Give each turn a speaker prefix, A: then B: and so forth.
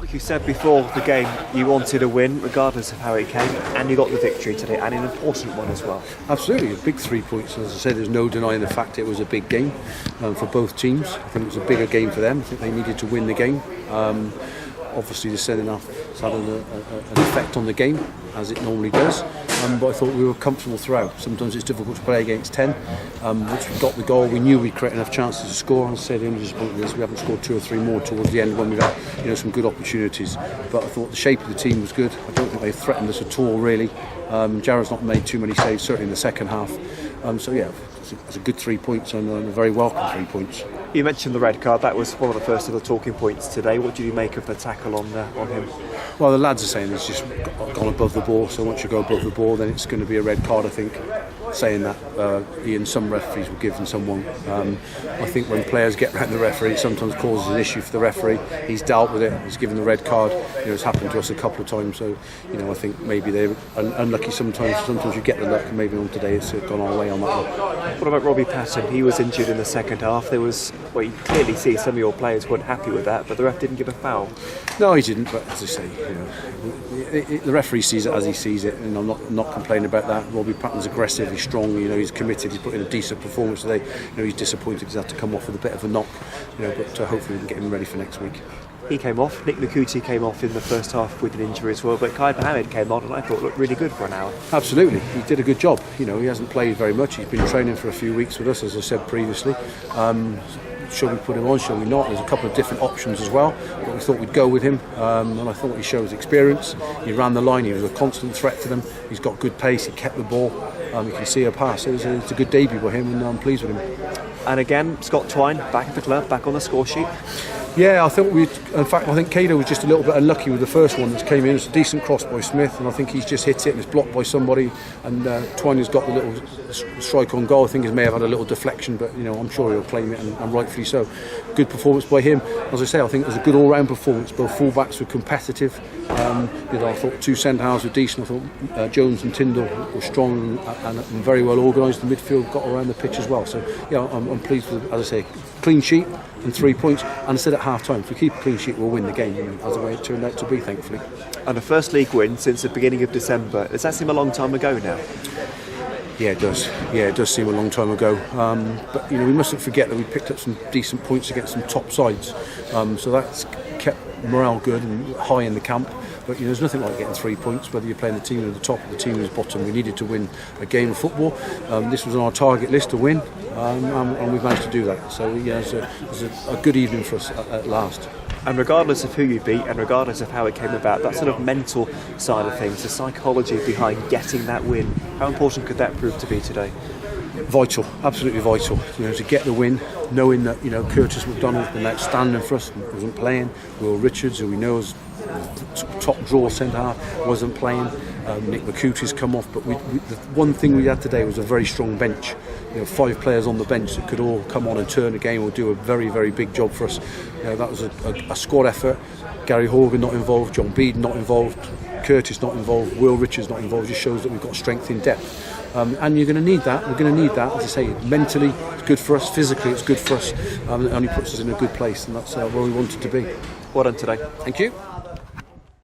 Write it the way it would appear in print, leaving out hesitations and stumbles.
A: Mark, you said before the game you wanted a win regardless of how it came, and you got the victory today, and an important one as well.
B: Absolutely, a big 3 points. As I said, there's no denying the fact it was a big game for both teams. I think it was a bigger game for them. I think they needed to win the game. Obviously the sending off has had an effect on the game, as it normally does, but I thought we were comfortable throughout. Sometimes it's difficult to play against 10. Once we got the goal, we knew we'd create enough chances to score. As I said, the only disappointment is we haven't scored 2 or 3 more towards the end when we've had some good opportunities. But I thought the shape of the team was good. I don't think they threatened us at all, really. Jarrod's not made too many saves, certainly in the second half. So yeah, it's a good 3 points and a very welcome 3 points.
A: You mentioned the red card. That was one of the first of the talking points today. What did you make of the tackle on him?
B: Well, the lads are saying it's just gone above the ball, so once you go above the ball then it's going to be a red card, I think. Saying that, Ian, some referees will give and some won't. I think when players get around the referee, it sometimes causes an issue for the referee. He's dealt with it, he's given the red card. It's happened to us a couple of times, so I think maybe they're unlucky sometimes. Sometimes you get the luck, and maybe on today it's gone our way on that one.
A: What about Robbie Patton? He was injured in the second half. There was, you clearly see some of your players weren't happy with that, but the ref didn't give a foul.
B: No, he didn't, but as I say, the referee sees it as he sees it, and I'm not complaining about that. Robbie Patton's aggressive, he's strong, he's committed, he's put in a decent performance today. He's disappointed he's had to come off with a bit of a knock, but hopefully we can get him ready for next week.
A: He came off. Nick Nakuti came off in the first half with an injury as well, but Khalid Mohammed came on and I thought looked really good for an hour. Absolutely,
B: he did a good job. He hasn't played very much. He's been training for a few weeks with us, as I said previously. Shall we put him on, shall we not? There's a couple of different options as well, but we thought we'd go with him, and I thought he showed his experience. He ran the line, he was a constant threat to them, he's got good pace, he kept the ball, you can see a pass. It's a good debut by him, and I'm pleased with him.
A: And again, Scott Twine back at the club, back on the score sheet.
B: Yeah, I think Cato was just a little bit unlucky with the first one that came in. It's a decent cross by Smith, and I think he's just hit it and it's blocked by somebody, and Twine has got the little strike on goal. I think he may have had a little deflection, but I'm sure he'll claim it, and rightfully so. Good performance by him. As I say, I think it was a good all-round performance. Both full-backs were competitive. I thought 2 centre-halves were decent. I thought Jones and Tyndall were strong and very well organised. The midfield got around the pitch as well. So I'm pleased with, as I say, clean sheet and 3 points. And I said at half-time, if we keep a clean sheet, we'll win the game. As the way it turned out to be, thankfully.
A: And a first league win since the beginning of December. Does that seem a long time ago now?
B: Yeah, it does. Yeah, it does seem a long time ago. But we mustn't forget that we picked up some decent points against some top sides. So that's kept morale good and high in the camp. But there's nothing like getting 3 points, whether you're playing the team at the top or the team at the bottom. We needed to win a game of football. This was on our target list to win, and we've managed to do that. So it was a good evening for us at last.
A: And regardless of who you beat and regardless of how it came about, that sort of mental side of things, the psychology behind getting that win, how important could that prove to be today?
B: Vital, absolutely vital. To get the win, knowing that Curtis McDonald's been outstanding for us, wasn't playing. Will Richards, who we know is top draw centre half, wasn't playing. Nick Nakuti's come off, but the one thing we had today was a very strong bench. 5 players on the bench that could all come on and turn the game or do a very, very big job for us. That was a squad effort. Gary Horgan not involved, John Bead not involved, Curtis not involved, Will Richards not involved. Just shows that we've got strength in depth. And you're going to need that. We're going to need that. As I say, mentally it's good for us, physically it's good for us, and it only puts us in a good place, and that's where we wanted to be.
A: Well done today.
B: Thank you.